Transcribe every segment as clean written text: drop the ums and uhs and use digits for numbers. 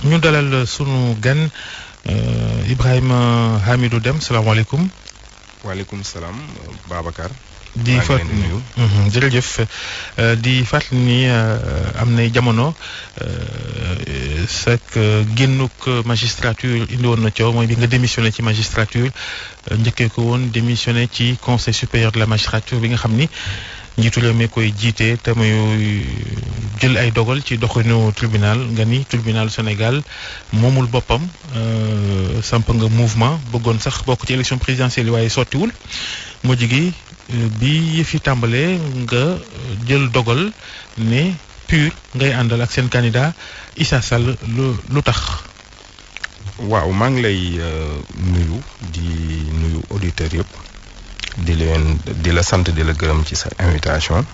ñu dalal sunu gan Ibrahima Hamidou Dème salaamaaleykum. waaleykum salaam Babacar. di fàttali jërëjëf di fàttali ni am nay jamono sak génnuk magistrature indi woon na coow mooy bi nga démissionné ci magistrature njëkkee ko woon démissionné ci conseil supérieur de la magistrature bi nga xam ni njiitu réew mi koy jiite te muy jël ay dogal ci doxinu tribunal nga ni tribunal Sénégal moomul boppam samp nga mouvement bëggoon sax bokk ci élection présidentielle yi waaye sottiwul mujj gi bi yëf yi tàmbalee nga jël dogal ne PUR ngay àndal ak seen candidat Issa Sall lu tax. waaw maa ngi lay nuyu di nuyu auditeurs yëpp di la sant di la gërëm ci sa invitation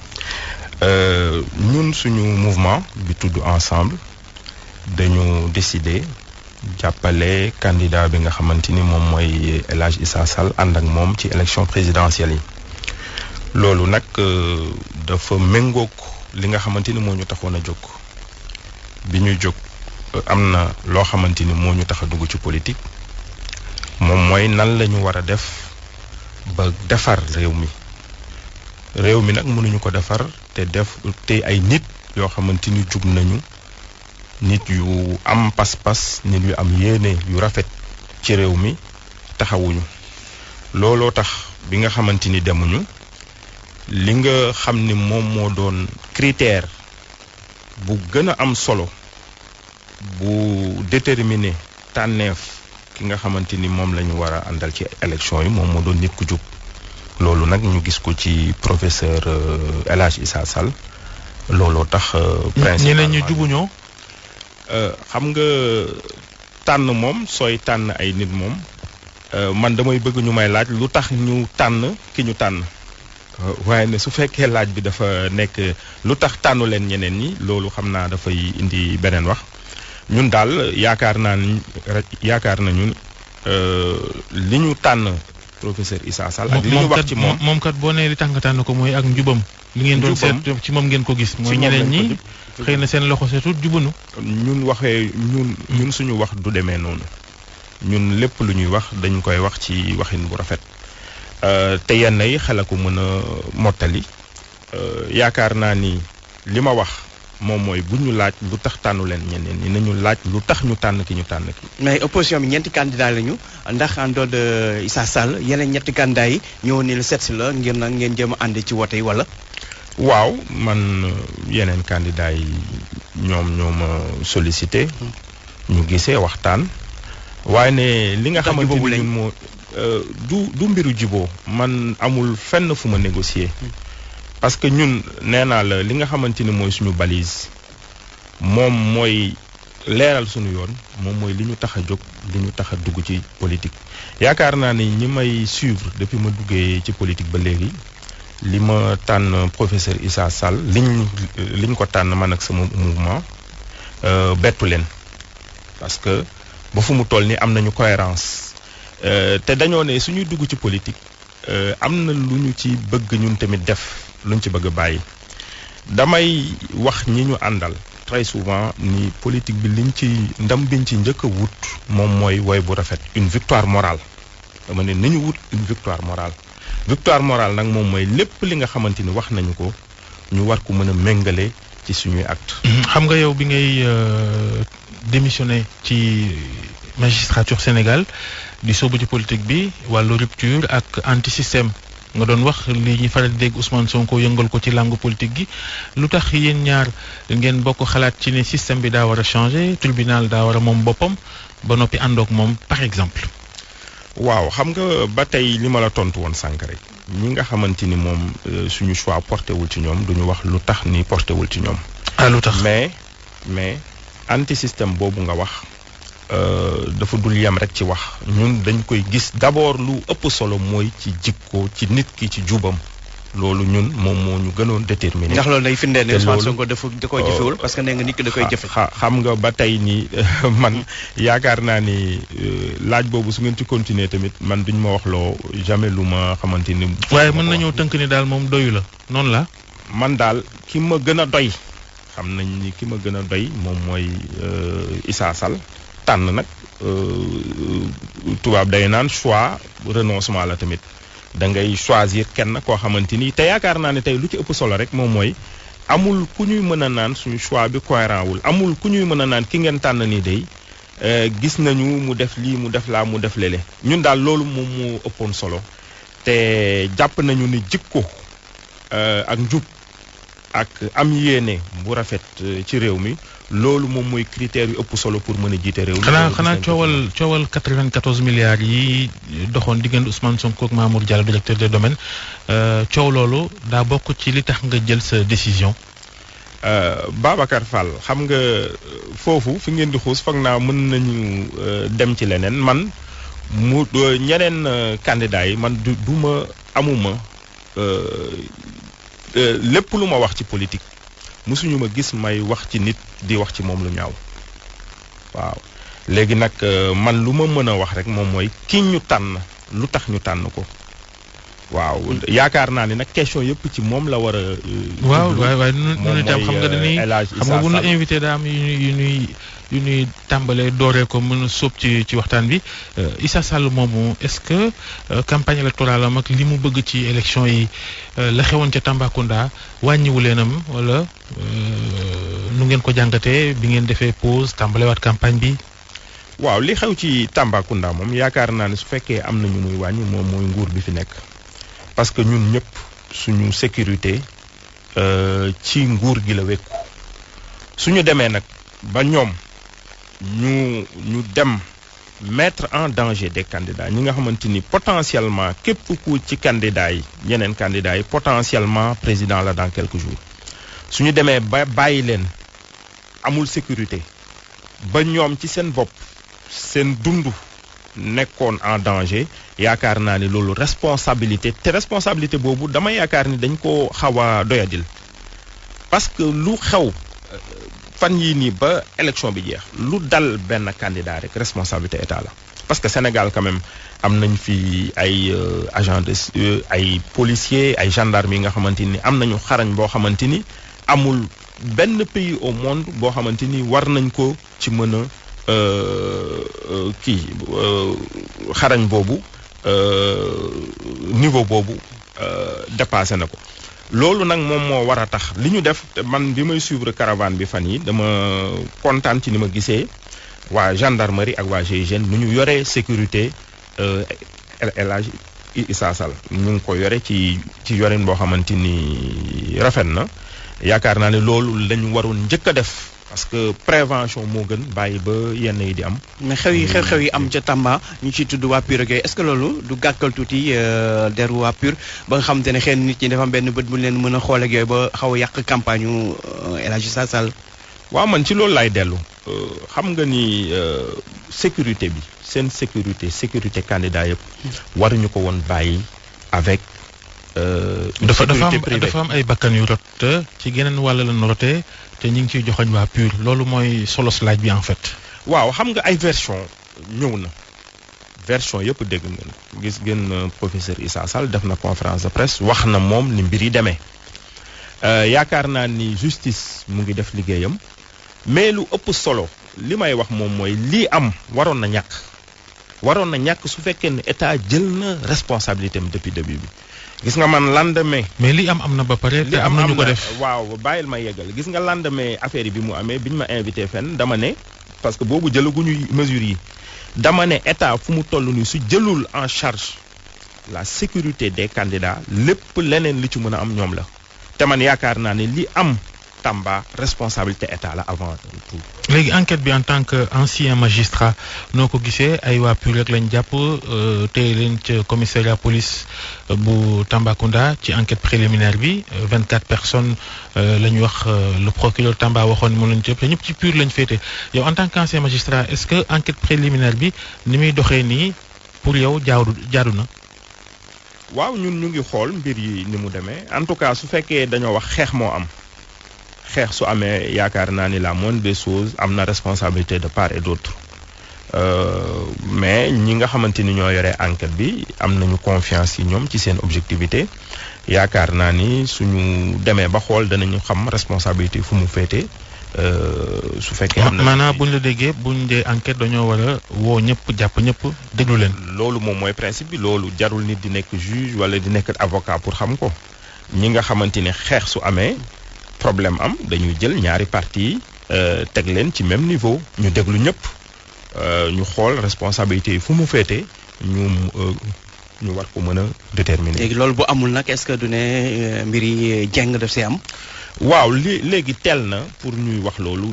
ñun suñu mouvement bi tudd ensemble dañu décider jàppale candidat bi nga xamante ni moom mooy El Hadj Issa Sall ànd ak moom ci élection présidentielle yi. loolu nag dafa méngoog li nga xamante ni moo ñu taxoon a jóg bi ñu jóg am na loo xamante ni moo ñu tax a dugg ci politique moom mooy nan la ñu war a def ba defar réew mi nag mënuñu ko defar te ay nit yoo xamante ni jub nañu nit yu am pas-pas nit yu am yéene yu rafet ci réew mi taxawuñu looloo tax bi nga xamante ni demuñu. li nga xam ni moom moo doon critère bu gën a am solo bu déterminer tànneef ki nga xamante ni moom la ñu war a àndal ci élection yi moom moo doon nit ku jub loolu nag ñu gis ko ci professeur El Hadj Issa Sall looloo tax. principalement ñeneen ñu jubuñoo. xam nga tànn moom sooy tànn ay nit moom man damay bëgg ñu may laaj lu tax ñu tànn ki ñu tànn. waaye ne su fekkee laaj bi dafa nekk lu tax tànnu leen ñeneen ñi loolu xam naa dafay indi beneen wax ñun daal yaakaar nañu li ñu tànn professeur Issa Sall ak li ñu wax ci moom kat boo nee li tax nga tànn ko mooy ak njubam li ngeen doon seet ci moom ngeen ko gis mooy ñeneen ñi xëy na seen loxo seetut jubunu ñun suñu wax du demee noonu ñun lépp lu ñuy wax dañ koy wax ci waxin bu rafet te yenn yi xel ko mën a mottali yaakaar naa ni li ma wax moom mooy bu ñu laaj lu tax tànnu leen ñeneen ñi nañu laaj lu tax ñu tànn ki ñu tànn ki. mais opposition bi ñeenti candidat lañu ndax en dehors de Issa Sall yeneen ñetti candidat yi ñëwoon ni la seet si la ngir nag ngeen jëm a ànd ci wote yi wala. waaw man yeneen candidat yi ñoom ñoo ma sollicité. ñu gisee waxtaan. waaye ne li nga xamante ni ñun moo. du mbiru jiboo man amul fenn fu ma négocier parce que ñun nee naa la li nga xamante ni mooy suñu balise moom mooy leeral suñu yoon moom mooy li ñu tax a jóg li ñu tax a dugg ci politique. yaakaar naa ni ñi may suivre depuis ma duggee ci politique ba léegi li ma tànn professeur Issa Sall liñ ko tànn man ak sama mouvement bettu leen parce que ba fu mu toll ni am nañu cohérence te dañoo ne suñuy dugg ci politique am na lu ñu ci bëgg ñun tamit def luñ ci bëgg a bàyyi damay wax ñi ñu àndal très souvent ni politique bi ndam biñ ci njëkk a wut moom mooy woy bu rafet une victoire morale dama ne nañu wut une victoire morale nag moom mooy lépp li nga xamante ni wax nañu ko ñu war ko mën a méngale ci suñuy acte. xam nga yow bi ngay démissionné ci magistrature Sénégal di sóobu ci politique bi wàllu rupture ak anti système nga doon wax li ñuy faral di dégg Ousmane Sonko yëngal ko ci langue politique gi lu tax yéen ñaar ngeen bokk xalaat ci ne système bi daa war a changer tribunal daa war a moom boppam ba noppi àndoog moom par exemple. waaw xam nga ba tey li ma la tontu woon sànq rek ñi nga xamante ni moom suñu choix porté wul ci ñoom duñu wax lu tax ni porté wul ci ñoom. lu tax mais anti système boobu nga wax. dafa dul yem rek ci wax ñun dañ koy gis d'abord lu ëpp solo mooy ci jikko ci nit ki ci jubam loolu ñun moom moo ñu gënoon déterminé. ndax loolu day firndeel ne Ousmane Sonko da koy jëfewul parce que nee nga nit ki da koy jëfe. xam nga ba tey nii man yaakaar naa ni laaj boobu su ngeen ci continuer tamit man duñ ma wax loo jamais lu ma xamante ni. waaye mën nañoo tënk ni daal moom doyu la noonu la. man daal ki ma gën a doy xam nañ ni ki ma gën a doy moom mooy Issa Sall tànn nag tubaab day naan choix renoncement la tamit da ngay choisir kenn koo xamante ni te yaakaar naa ne tey lu ci ëpp solo rek moom mooy amul ku ñuy mën a naan suñu choix bi cohérent wul amul ku ñuy mën a naan ki ngeen tànn nii day gis nañu mu def lii mu def laa mu def lele ñun daal loolu moom moo ëppoon solo te jàpp nañu ni jikko ak njub ak am yéene bu rafet ci réew mi loolu moom mooy critère yu ëpp solo pour mën a jiite réew mi. xanaa coowal 94 milliards yi doxoon diggante Ousmane Sonko ak Mamour Diallo directeur des domaines coow loolu daa bokk ci li tax nga jël sa décision. Babacar Fall xam nga foofu fi ngeen di xuus foog naa mën nañu dem ci leneen man mu ñeneen candidats yi man du ma amuma lépp lu ma wax ci politique mosuñu ma gis may wax ci nit di wax ci moom lu ñaaw waaw léegi nag man lu ma mën a wax rek moom mooy ki ñu tànn lu tax ñu tànn ko waaw yaakaar naa ni nag question yëpp ci moom la war a. waaw waaye nu itam xam nga dañuy xam nga bu ñu invité daa am yu ñuy tàmbalee dooree ko mën a sóob ci waxtaan bi Issa Sall moomu est-ce que campagne électorale am ak li mu bëgg ci élection yi la xewoon ca Tambacounda wàññiwu leenam wala nu ngeen ko jàngatee bi ngeen defee pause tàmbalewaat campagne bi. waaw li xew ci Tambacounda moom yaakaar naa ne su fekkee am na ñu muy wàññi moom mooy nguur bi fi nekk. parce que ñun ñëpp suñu sécurité ci nguur gi la wekku suñu demee nag ba ñoom ñu dem mettre en danger des candidats ñi nga xamante ni potentiellement képp ku ci candidats yi yeneen candidats yi potentiellement président la dans quelques jours suñu demee ba bàyyi leen amul sécurité ba ñoom ci seen bopp seen dund nekkoon en danger yaakaar naa ni loolu responsabilité te responsabilité boobu dama yaakaar ni dañ ko xaw a doyadil parce que lu xew fan yii nii ba élection bi jeex lu dal benn candidat rek responsabilité état la parce que Sénégal quand même am nañ fi ay agents de ay policiers ay gendarmes yi nga xamante ni am nañu xarañ boo xamante ni amul benn pays au monde boo xamante ni war nañ ko ci mën a xarañ boobu niveau boobu dépassé na ko loolu nag moom moo war a tax li ñu def man bi may suivre caravane bi fan yi dama kontaan ci ni ma gisee waa gendarmerie ak waa GIGN nu ñu yoree sécurité El Hadji Issa Sall ñu ngi ko yore ci yorin boo xamante ni rafet na yaakaar naa ne loolu lañu waroon njëkk a def parce que prévention moo gën bàyyi ba yenn yi di am. mais xew yi am ca Tamba ñu ciy tudd waa PUR ak yooyu est-ce que loolu du gàkkal tuuti deru waa PUR ba nga xamante ne xëy na nit ñi dafa am benn bët bu leen mën a xool ak yooyu ba xaw a yàq campagne yu El Hadji Issa Sall. waaw man ci loolu laay dellu xam nga ni sécurité bi seen sécurité candidat yëpp waruñu ko woon bàyyi avec. dafa am ay bakkan yu rot ci geneen wàll la rote te ñu ngi ciy joxoñ waa PUR loolu mooy solos laaj bi en fait. waaw xam nga ay version ñëw na version yëpp dégg ngeen gis ngeen professeur Issa Sall def na conférence de presse wax na moom ni mbir yi demee yaakaar naa ni justice mu ngi def liggéeyam mais lu ëpp solo li may wax moom mooy lii am waroon na ñàkk su fekkee ne état jël na responsabilité am depuis début bi. gis nga man lendemain. mais li am na ba pare te am na ñu ko def. waaw bàyyil ma yeggal gis nga lendemain affaire yi bi mu amee bi ñu ma invité fenn dama ne parce que boobu jëlaguñu mesures yi dama ne état fu mu toll nii su jëlul en charge la sécurité des candidats lépp leneen li ci mën a am ñoom la te man yaakaar naa ne li am Tamba responsabilité état la avant tout. léegi enquête bi en tant que ancien magistrat noo ko gisee ay waa PUR rek lañ jàpp téye leen ca commissariat police bu Tambacounda ci enquête préliminaire bi 24 personnes la ñu wax le procureur Tamba waxoon ni moom lañ jëpp te ñëpp ci PUR lañ féete yow en tant qu'ancien magistrat est-ce que enquête préliminaire bi ni muy doxee nii pour yow jaadu na. waaw ñun ñu ngi xool mbir yi ni mu demee en tout cas su fekkee dañoo wax xeex moo am. xeex su amee yaakaar naa ni la moindre des choses am na responsabilité de part et d'autre mais ñi nga xamante ni ñoo yore enquête bi am nañu confiance ci ñoom ci seen objectivité yaakaar naa ni suñu demee ba xool danañu xam responsabilité fu mu féete su fekkee am na maanaam buñ la déggee buñ dee enquête dañoo war a woo ñëpp jàpp ñëpp déglu leen. loolu moom mooy principe bi loolu jarul nit di nekk juge wala di nekk avocat pour xam ko ñi nga xamante ne xeex su amee problème am dañuy jël ñaari parties yi teg leen ci même niveau ñu déglu ñëpp ñu xool responsabilité yi fu mu féete ñu war ko mën a déterminer. léegi loolu bu amul nag est-ce que du ne mbir yi jeng daf si am. waaw léegi teel na pour ñuy wax loolu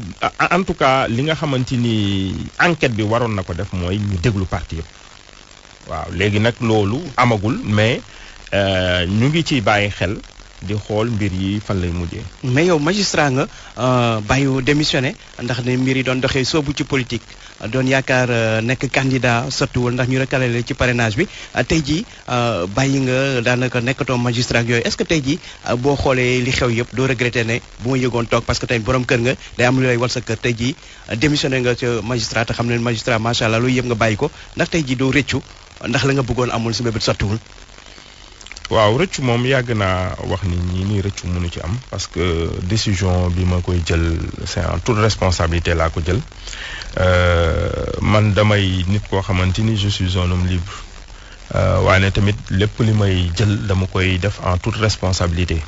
en tout cas li nga xamante ni enquête bi waroon na ko def mooy ñu déglu parti yëpp waaw léegi nag loolu amagul mais ñu ngi ciy bàyyi xel di xool mbir yi fan lay mujjee. mais yow magistrat nga bàyyi démissionné ndax ne mbir yi doon doxee soobu ci politique doon yaakaar nekk candidat sottiwul ndax ñu recalé la ci parrainage bi tey jii bàyyi nga daanaka nekkatoo magistrat ak yooyu est-ce que tey jii boo xoolee li xew yëpp doo regretté ne bu ma yëgoon toog parce que tey borom kër nga day am lu lay wal sa kër tey jii démissionné nga ca magistrat te xam ne magistrat macha allah loolu yëpp nga bàyyi ko ndax tey jii doo rëccu ndax la nga bëggoon amul si bébét sottiwul. waaw rëccu moom yàgg naa wax ni ñi nii rëccu mënu ci am parce que décision bi ma koy jël c'est en toute responsabilité laa ko jël man damay nit koo xamante ni je suis un homme libre waaye tamit lépp li may jël dama koy def en toute responsabilité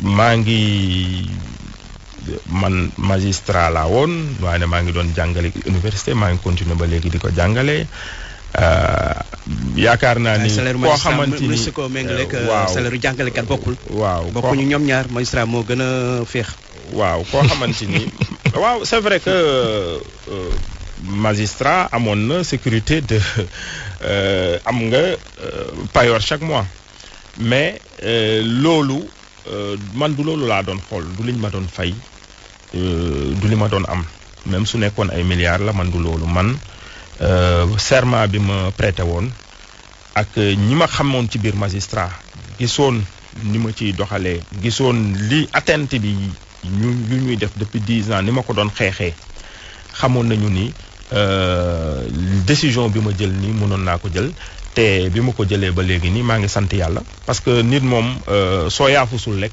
maa ngi man magistrat laa woon waaye maa ngi doon jàngale université maa ngi continuer ba léegi di ko jàngale yaakaar naa ni koo xamante ni ko méngale ak salaire jàngalekat bokkul. waaw bokkuñu ñoom ñaar magistrat moo gën a féex. waaw koo xamante ni waaw c'est vrai que magistrat amoon na sécurité de am nga payoor chaque mois mais loolu man du loolu laa doon xool du liñ ma doon fay du li ma doon am même su nekkoon ay milliards la man du loolu man. serment bi ma prêté woon ak ñi ma xamoon ci biir magistrat gisoon ni ma ciy doxalee gisoon li atteinte bi ñu ñuy def depuis 10 ans ni ma ko doon xeexee xamoon nañu ni décision bi ma jël nii mënoon naa ko jël te bi ma ko jëlee ba léegi nii maa ngi sant yàlla parce que nit moom soo yaafusul rek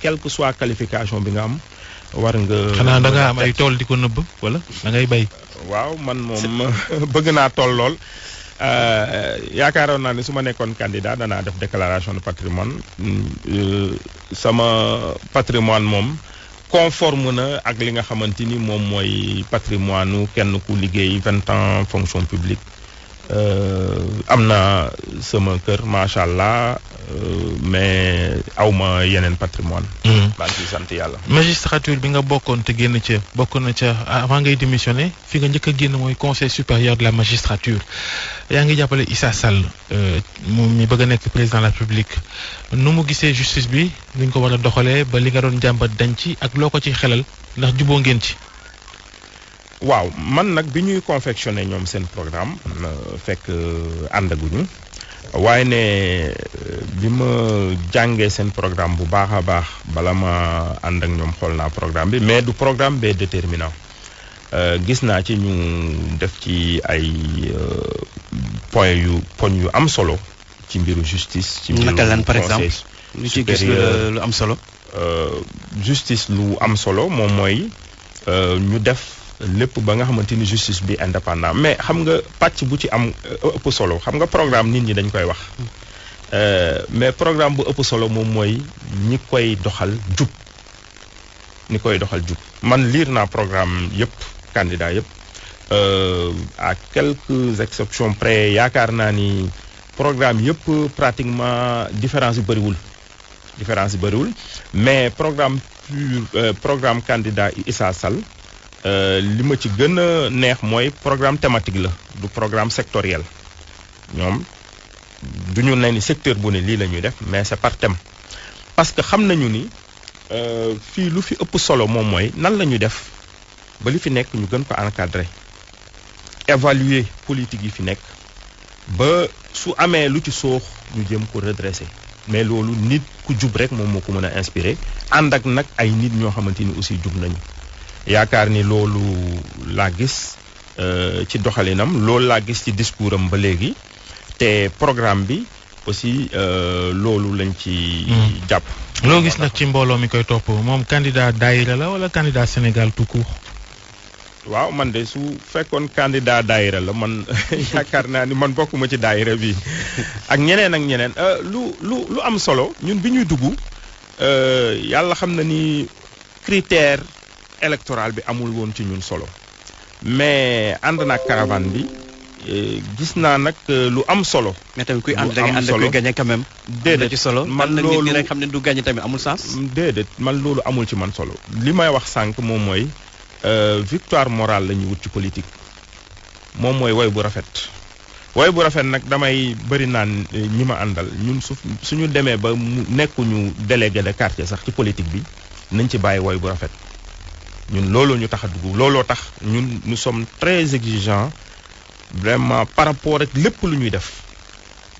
quelle que soit qualification bi nga am war nga. xanaa da nga am ay tool di ko nëbb wala da ngay bay. waaw man moom bëgg naa tool lool yaakaaroon naa ne su ma nekkoon candidat danaa def déclaration de patrimoine sama patrimoine moom conforme na ak li nga xamante ni moom mooy patrimoine nu kenn ku liggéey 20 ans fonction publique am na sama kër macha allah mais awma yeneen patrimoine maa ngi ciy sant yàlla. magistrature bi nga bokkoon te génn ca bokk na ca avant ngay démissionner fi nga njëkk a génn mooy conseil supérieur de la magistrature yaa ngi jàppale Issa Sall moom mi bëgg a nekk président de la République nu mu gisee justice bi ni ñu ko war a doxalee ba li nga doon jàmbat dañ ci ak loo ko ci xelal ndax juboo ngeen ci. waaw man nag bi ñuy confectionné ñoom seen programme fekk àndaguñu waaye ne bi ma jàngee seen programme bu baax a baax bala ma ànd ak ñoom xool naa programme bi mais du programme bee déterminant gis naa ci ñu def ci ay poñ yu am solo ci mbiru justice. ci mbiru naka lan par exemple lu ci gis lu am solo. justice lu am solo moom mooy ñu def. lépp ba nga xamante ni justice bi indépendant mais xam nga pàcc bu ci am ëpp solo xam nga programme nit ñi dañ koy wax mais programme bu ëpp solo moom mooy ñi koy doxal jub man lire naa programme yëpp candidat yëpp à quelques exceptions près yaakaar naa ni programme yëpp pratiquement différence yi bëriwul mais programme candidat Issa Sall li ma ci gën a neex mooy programme thématique la du programme sectoriel ñoom du ñu ne ni secteur bu ne lii la ñuy def mais c'est par thème parce que xam nañu ni fii lu fi ëpp solo moom mooy nan la ñuy def ba li fi nekk ñu gën ko encadrer évaluer politique yi fi nekk ba su amee lu ci soox ñu jëm ko redresser mais loolu nit ku jub rek moom moo ko mën a inspirer ànd ak nag ay nit ñoo xamante ni aussi jub nañu yaakaar ni loolu laa gis ci doxalinam loolu laa gis ci discours am ba léegi te programme bi aussi loolu lañ ci jàpp. loo gis nag ci mbooloo mi koy topp moom candidat daayira la wala candidat Sénégal tout court. waaw man de su fekkoon candidat daayira la man yaakaar naa ni man bokkuma ci daayira bi ak ñeneen lu am solo ñun bi ñuy dugg yàlla xam na ni critère électoral bi amul woon ci ñun solo mais ànd na caravane bi gis naa nag lu am solo. mais tamit kuy ànd da ngay ànd kuy gagné quand même. déedéet ci solo man loolu nit ñi rek xam ne du gagné tamit amul sens. déedéet man loolu amul ci man solo li may wax sànq moom mooy. Victoire morale la ñu wut ci politique moom mooy woy bu rafet nag damay bëri naan ñi ma àndal ñun suñu demee ba mu nekkuñu délégué de quartier sax ci politique bi nañ ci bàyyi woy bu rafet ñun looloo ñu tax a dugg looloo tax ñun nous sommes très exigeants vraiment par rapport ak lépp lu ñuy def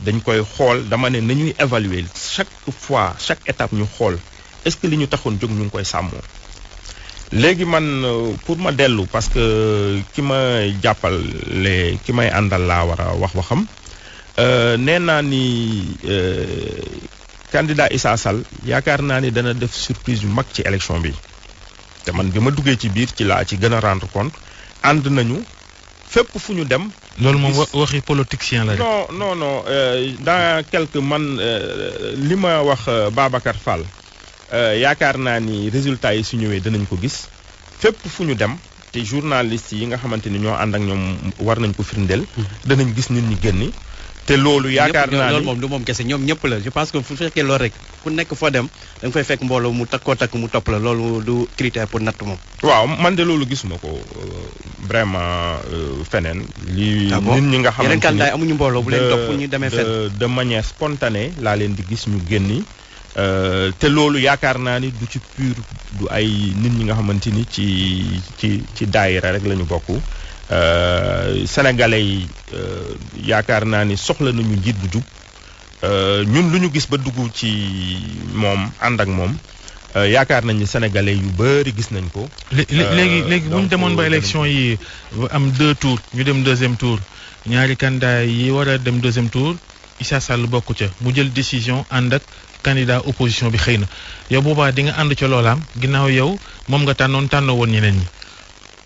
dañ koy xool dama ne nañuy évaluer chaque étape ñu xool est-ce que li ñu taxoon jóg ñu ngi koy sàmmoo. léegi man pour ma dellu parce que ki ma jàppale ki may àndal laa war a wax waxam nee naa ni candidat Issa Sall yaakaar naa ni dana def surprise yu mag ci élection bi te man bi ma duggee ci biir ci laa ci gën a rendre compte ànd nañu fépp fu ñu dem. loolu moom waxi politicien la rek. non dans quelque man li ma wax Babacar Fall. yaakaar naa ni résultats yi su ñëwee danañ ko gis fépp fu ñu dem te journalistes yi nga xamante ni ñoo ànd ak ñoom war nañ ko firndeel. danañ gis nit ñi génn. te loolu yaakaar naa ni loolu moom du moom kese ñoom ñëpp la je pense que fu fekkee loolu rek ku nekk foo dem da nga fay fekk mbooloo mu takk mu topp la loolu du critère pour natt moom. waaw man de loolu gisuma ko vraiment feneen. lii nit ñi nga xamante ni yeneen candidat amuñu mbooloo bu leen topp ñu demee fenn. de manière spontanée laa leen di gis ñu génni. te loolu yaakaar naa ni du ci pur du ay nit ñi nga xamante ni ci daayira rek la ñu bokk sénégalais yi yaakaar naa ni soxla nañu njiit bu jub ñun lu ñu gis ba dugg ci moom ànd ak moom yaakaar nañ ni sénégalais yu bëri gis nañ ko. léegi bu ñu demoon ba élection yi am 2 tours ñu dem 2e tour ñaari candidat yi war a dem 2e tour Issa Sall bokku ca mu jël décision ànd ak. candidat opposition bi xëy na yow boobaa di nga ànd ca loolaam ginnaaw yow moom nga tànnoo woon ñeneen ñi.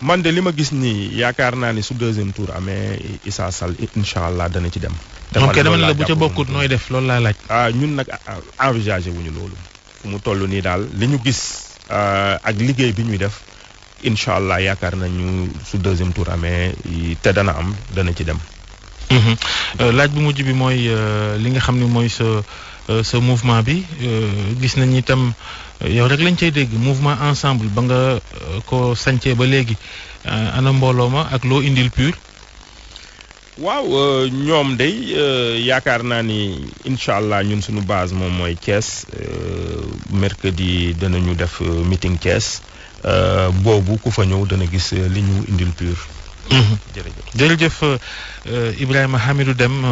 man de li ma gis nii yaakaar naa ni su 2e tour amee Issa Sall incha allah dana ci dem. moom kay dama ne la bu ca bokkut nooy def loolu laa laaj. ñun nag envisagé wuñu loolu fu mu toll nii daal li ñu gis ak liggéey bi ñuy def incha allah yaakaar nañu su 2e tour amee te dana ci dem. laaj bu mujj bi mooy li nga xam ne mooy sa mouvement bi gis nañ itam yow rek lañ cay dégg mouvement ensemble ba nga ko sancee ba léegi ana mbooloo ma ak loo indil PUR. waaw ñoom day yaakaar naa ni incha allah ñun suñu base moom mooy Thiès mercredi danañu def meeting Thiès boobu ku fa ñëw dana gis li ñu indil PUR. jërëjëf Ibrahima Hamidou Deme